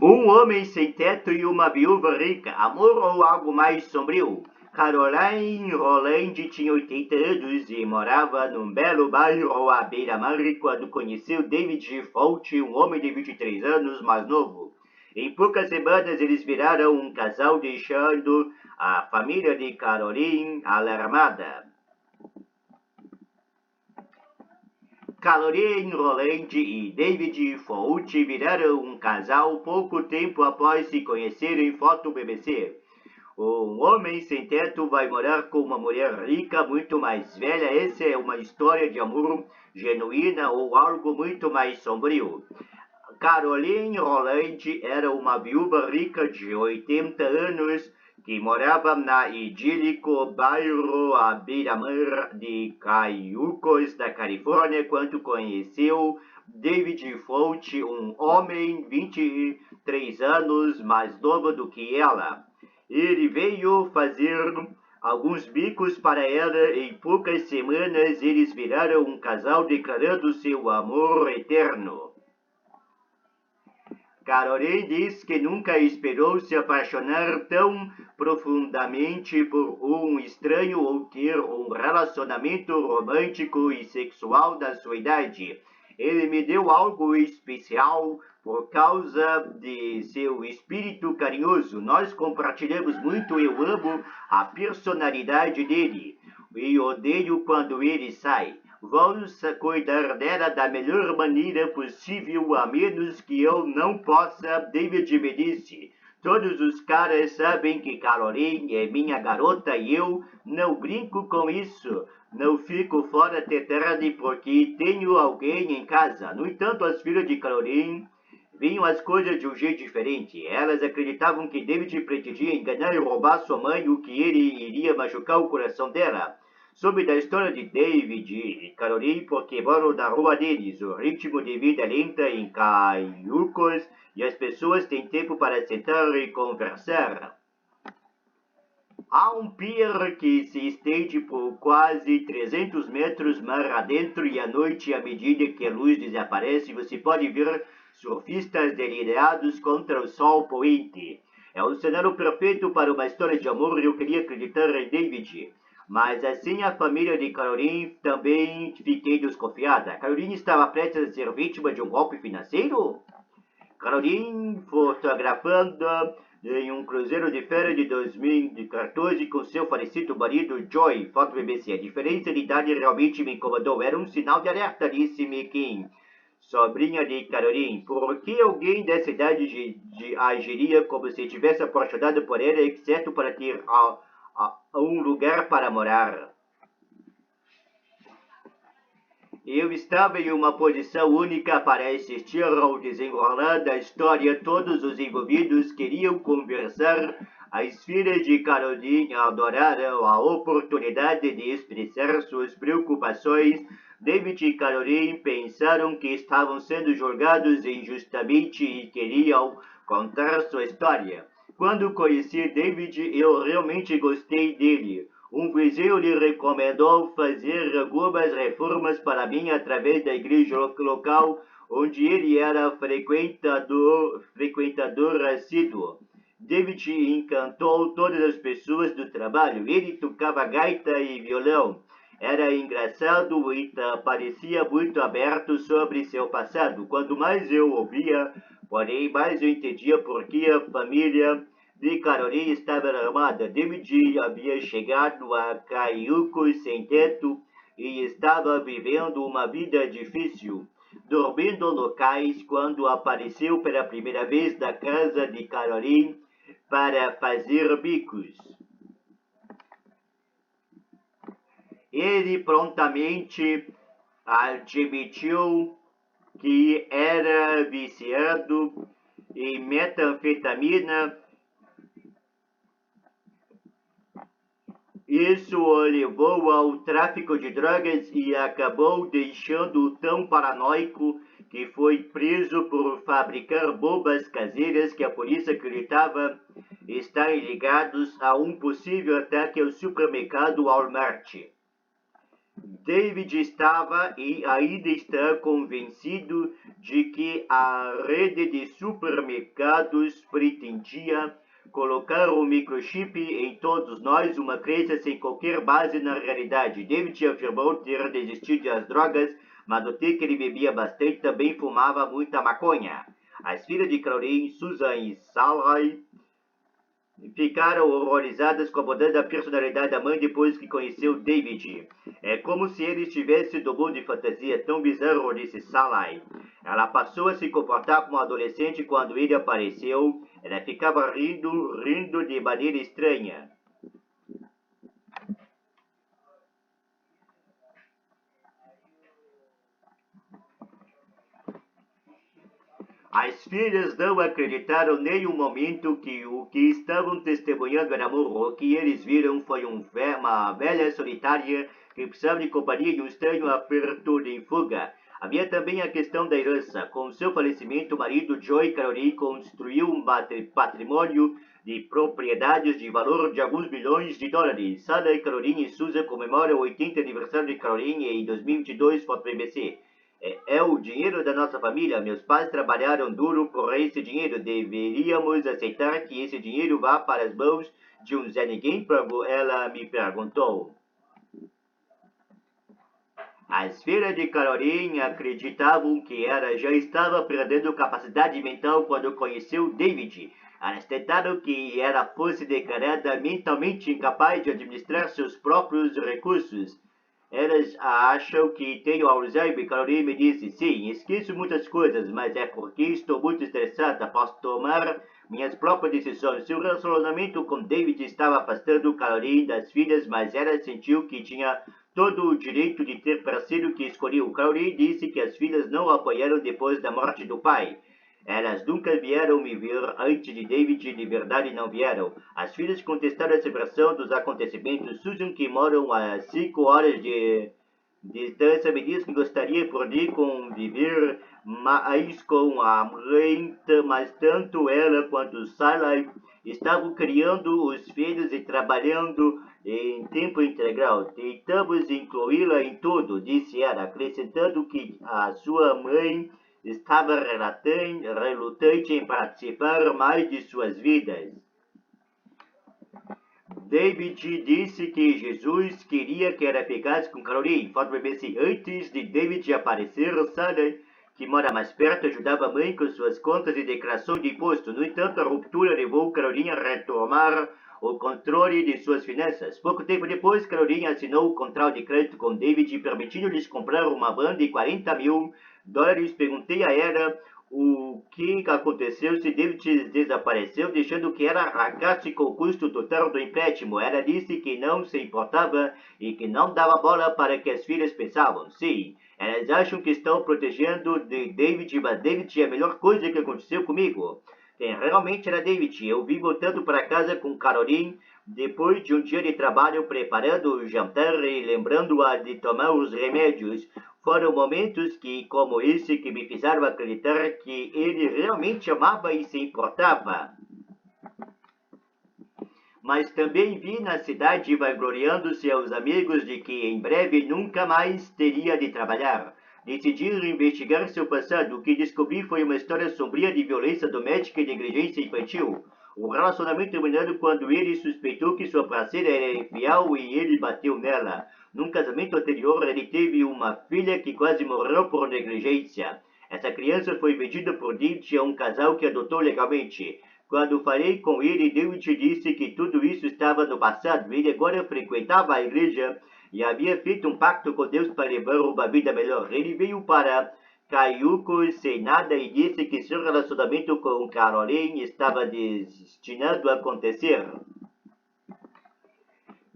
Um homem sem teto e uma viúva rica, amor ou algo mais sombrio. Caroline Rolland tinha 80 anos e morava num belo bairro à beira-mar quando conheceu David Fauci, um homem de 23 anos mais novo. Em poucas semanas eles viraram um casal, deixando a família de Caroline alarmada. Caroline Rolland e David Fauci viraram um casal pouco tempo após se conhecerem, foto BBC. Um homem sem teto vai morar com uma mulher rica muito mais velha. Essa é uma história de amor genuína ou algo muito mais sombrio? Caroline Rolland era uma viúva rica de 80 anos que morava na idílico bairro à beira-mar de Cayucos, da Califórnia, quando conheceu David Fauci, um homem 23 anos mais novo do que ela. Ele veio fazer alguns bicos para ela. Em poucas semanas eles viraram um casal, declarando seu amor eterno. Caroline diz que nunca esperou se apaixonar tão profundamente por um estranho ou ter um relacionamento romântico e sexual da sua idade. Ele me deu algo especial por causa de seu espírito carinhoso. Nós compartilhamos muito. Eu amo a personalidade dele e odeio quando ele sai. Vamos cuidar dela da melhor maneira possível, a menos que eu não possa, David me disse. Todos os caras sabem que Caroline é minha garota e eu não brinco com isso. Não fico fora até tarde porque tenho alguém em casa. No entanto, as filhas de Caroline viam as coisas de um jeito diferente. Elas acreditavam que David pretendia enganar e roubar sua mãe, o que ele iria machucar o coração dela. Soube da história de David e Caroline porque moram na rua deles. O ritmo de vida lenta em Cayucos e as pessoas têm tempo para sentar e conversar. Há um pier que se estende por quase 300 metros mar adentro e à noite, à medida que a luz desaparece, você pode ver surfistas delineados contra o sol poente. É um cenário perfeito para uma história de amor e eu queria acreditar em David. Mas assim a família de Caroline também fiquei desconfiada. Caroline estava prestes a ser vítima de um golpe financeiro? Caroline fotografando em um cruzeiro de férias de 2014 com seu falecido marido Joy, foto BBC. A diferença de idade realmente me incomodou. Era um sinal de alerta, disse-me Kim, sobrinha de Caroline. Por que alguém dessa idade agiria como se tivesse apaixonado por ela, exceto para ter um lugar para morar? Eu estava em uma posição única para assistir ao desenrolar da história. Todos os envolvidos queriam conversar. As filhas de Caroline adoraram a oportunidade de expressar suas preocupações. David e Caroline pensaram que estavam sendo julgados injustamente e queriam contar sua história. Quando conheci David, eu realmente gostei dele. Um vizinho lhe recomendou fazer algumas reformas para mim através da igreja local, onde ele era frequentador assíduo. David encantou todas as pessoas do trabalho. Ele tocava gaita e violão. Era engraçado e parecia muito aberto sobre seu passado. Quanto mais eu ouvia, porém, mais eu entendia por que a família de Caroline estava armada. David havia chegado a Cayucos sem teto e estava vivendo uma vida difícil, dormindo em locais. Quando apareceu pela primeira vez na casa de Caroline para fazer bicos, ele prontamente admitiu que era viciado em metanfetamina. Isso o levou ao tráfico de drogas e acabou deixando-o tão paranoico que foi preso por fabricar bombas caseiras que a polícia acreditava estarem ligados a um possível ataque ao supermercado Walmart. David estava e ainda está convencido de que a rede de supermercados pretendia colocar um microchip em todos nós, uma crença sem qualquer base na realidade. David afirmou ter desistido das drogas, mas notei que ele bebia bastante e também fumava muita maconha. As filhas de Caroline, Susan e Sally ficaram horrorizadas com a bondade da personalidade da mãe depois que conheceu David. É como se ele estivesse do mundo de fantasia tão bizarro, disse Sally. Ela passou a se comportar como um adolescente quando ele apareceu. Ela ficava rindo de maneira estranha. As filhas não acreditaram nem um momento que o que estavam testemunhando era amor. O que eles viram foi uma velha solitária que precisava de companhia e um estranho aperto de fuga. Havia também a questão da herança. Com seu falecimento, o marido Joy Caroline construiu um patrimônio de propriedades de valor de alguns milhões de dólares. Sada, Caroline e Susan comemoram o 80º aniversário de Caroline em 2022, foto BBC. É o dinheiro da nossa família. Meus pais trabalharam duro por esse dinheiro. Deveríamos aceitar que esse dinheiro vá para as mãos de um Zé Ninguém? Ela me perguntou. As filhas de Caroline acreditavam que ela já estava perdendo capacidade mental quando conheceu David. Elas tentaram que ela fosse declarada mentalmente incapaz de administrar seus próprios recursos. Elas acham que tenho Alzheimer. Caroline me disse, sim, esqueço muitas coisas, mas é porque estou muito estressada. Posso tomar minhas próprias decisões. Seu relacionamento com David estava afastando Caroline das filhas, mas ela sentiu que tinha todo o direito de ter parceiro que escolheu. Caroline disse que as filhas não a apoiaram depois da morte do pai. Elas nunca vieram me ver antes de David, de verdade não vieram. As filhas contestaram essa versão dos acontecimentos. Susan, que moram a 5 horas de distância, me disse que gostaria de conviver mais com a mãe, mas tanto ela quanto Sally estavam criando os filhos e trabalhando em tempo integral. Tentamos incluí-la em tudo, disse ela, acrescentando que a sua mãe estava relutante em participar mais de suas vidas. David disse que Jesus queria que ela ficasse com Caroline. Foto BBC. Antes de David aparecer, Sally, que mora mais perto, ajudava a mãe com suas contas e declaração de imposto. No entanto, a ruptura levou Caroline a retomar o controle de suas finanças. Pouco tempo depois, Caroline assinou o contrato de crédito com David, permitindo-lhes comprar uma van de $40 mil. Perguntei a ela o que aconteceu se David desapareceu, deixando que ela arrancasse com o custo total do empréstimo. Ela disse que não se importava e que não dava bola para que as filhas pensavam. Sim, elas acham que estão protegendo de David, mas David é a melhor coisa que aconteceu comigo. Realmente era David. Eu vim voltando para casa com Caroline depois de um dia de trabalho preparando o jantar e lembrando-a de tomar os remédios. Foram momentos como esse que me fizeram acreditar que ele realmente amava e se importava. Mas também vi na cidade vangloriando-se aos amigos de que em breve nunca mais teria de trabalhar. Decidi investigar seu passado. O que descobri foi uma história sombria de violência doméstica e negligência infantil. O relacionamento terminando quando ele suspeitou que sua parceira era infiel e ele bateu nela. Num casamento anterior, ele teve uma filha que quase morreu por negligência. Essa criança foi vendida por David a um casal que adotou legalmente. Quando falei com ele, David disse que tudo isso estava no passado. Ele agora frequentava a igreja e havia feito um pacto com Deus para levar uma vida melhor. Ele veio para Caiucos sem nada e disse que seu relacionamento com Caroline estava destinado a acontecer.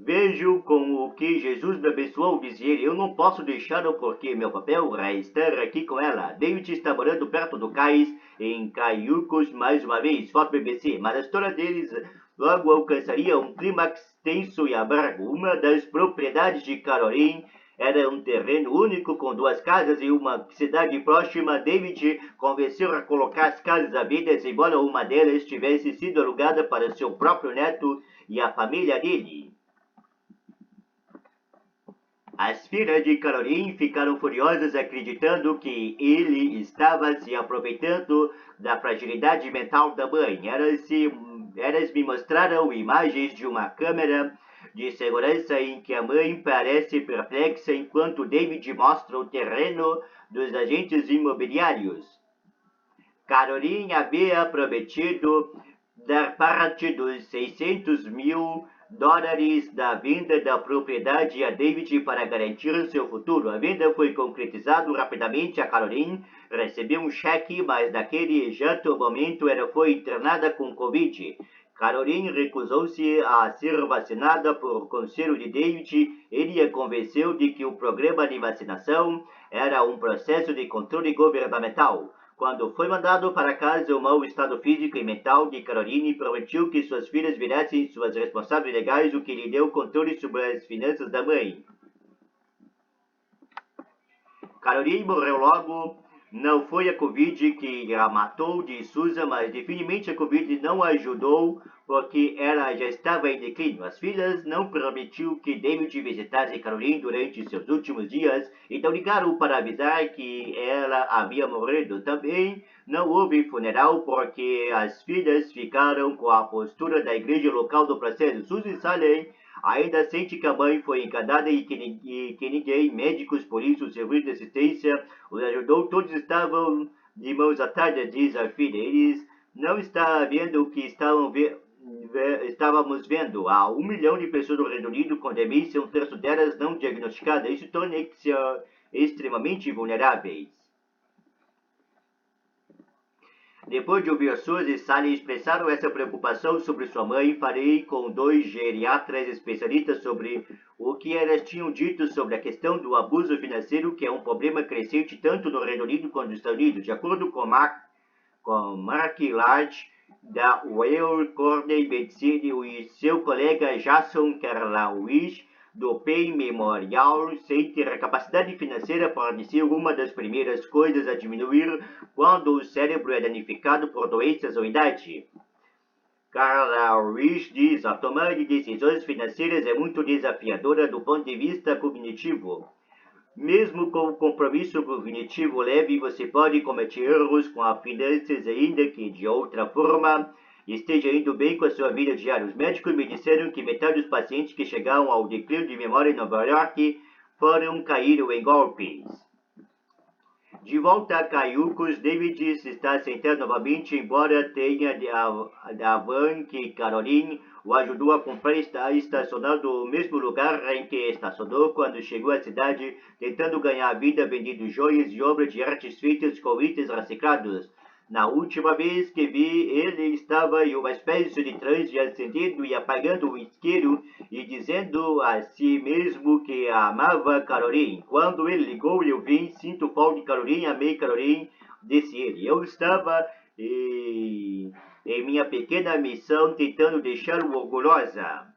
Vejo com o que Jesus me abençoou, disse ele. Eu não posso deixá-lo porque meu papel é estar aqui com ela. David está morando perto do cais, em Caiucos, mais uma vez. Foto BBC. Mas a história deles logo alcançaria um clímax tenso e amargo. Uma das propriedades de Caroline era um terreno único com 2 casas e uma cidade próxima. David convenceu a colocar as casas à venda, embora uma delas tivesse sido alugada para seu próprio neto e a família dele. As filhas de Caroline ficaram furiosas acreditando que ele estava se aproveitando da fragilidade mental da mãe. Elas me mostraram imagens de uma câmera de segurança em que a mãe parece perplexa enquanto David mostra o terreno dos agentes imobiliários. Caroline havia prometido dar parte dos $600.000 da venda da propriedade a David para garantir seu futuro. A venda foi concretizada rapidamente. A Caroline recebeu um cheque, mas naquele exato momento ela foi internada com Covid. Caroline recusou-se a ser vacinada por conselho de David. Ele a convenceu de que o programa de vacinação era um processo de controle governamental. Quando foi mandado para casa, o mau estado físico e mental de Caroline permitiu que suas filhas virassem suas responsáveis legais, o que lhe deu controle sobre as finanças da mãe. Caroline morreu logo. Não foi a Covid que a matou, de Susan, mas definitivamente a Covid não a ajudou, porque ela já estava em declínio. As filhas não permitiu que David visitasse Caroline durante seus últimos dias, então ligaram para avisar que ela havia morrido. Também não houve funeral, porque as filhas ficaram com a postura da igreja local do processo. Susan Salem ainda sente que a mãe foi enganada e que ninguém, médicos, polícia, serviço de assistência, os ajudou. Todos estavam de mãos atadas, diz a filha. Eles não estavam vendo o que estávamos vendo. Há 1 milhão de pessoas no Reino Unido com demência, um terço delas não diagnosticada. Isso torna-se extremamente vulneráveis. Depois de ouvir Susan e Sally expressaram essa preocupação sobre sua mãe, falei com 2 geriatras especialistas sobre o que elas tinham dito sobre a questão do abuso financeiro, que é um problema crescente tanto no Reino Unido quanto nos Estados Unidos. De acordo com Mark Large, da Weill Cornell Medicine, e seu colega Jason Kerlowitz, do Pain Memorial Center, a capacidade financeira pode ser uma das primeiras coisas a diminuir quando o cérebro é danificado por doenças ou idade. Kerlowitz diz: a tomada de decisões financeiras é muito desafiadora do ponto de vista cognitivo. Mesmo com o compromisso cognitivo leve, você pode cometer erros com as finanças, ainda que de outra forma esteja indo bem com a sua vida diária. Os médicos me disseram que metade dos pacientes que chegaram ao declínio de memória em Nova York caíram em golpes. De volta a Caiucos, David está sentado novamente, embora tenha a van que Caroline o ajudou a comprar, está estacionado no mesmo lugar em que estacionou quando chegou à cidade, tentando ganhar vida vendendo joias e obras de artes feitas com itens reciclados. Na última vez que vi, ele estava em uma espécie de transe, acendendo e apagando o isqueiro e dizendo a si mesmo que amava Caroline. Quando ele ligou, eu vim, sinto falta de Caroline, amei Caroline, disse ele. Eu estava em minha pequena missão tentando deixá-lo orgulhosa.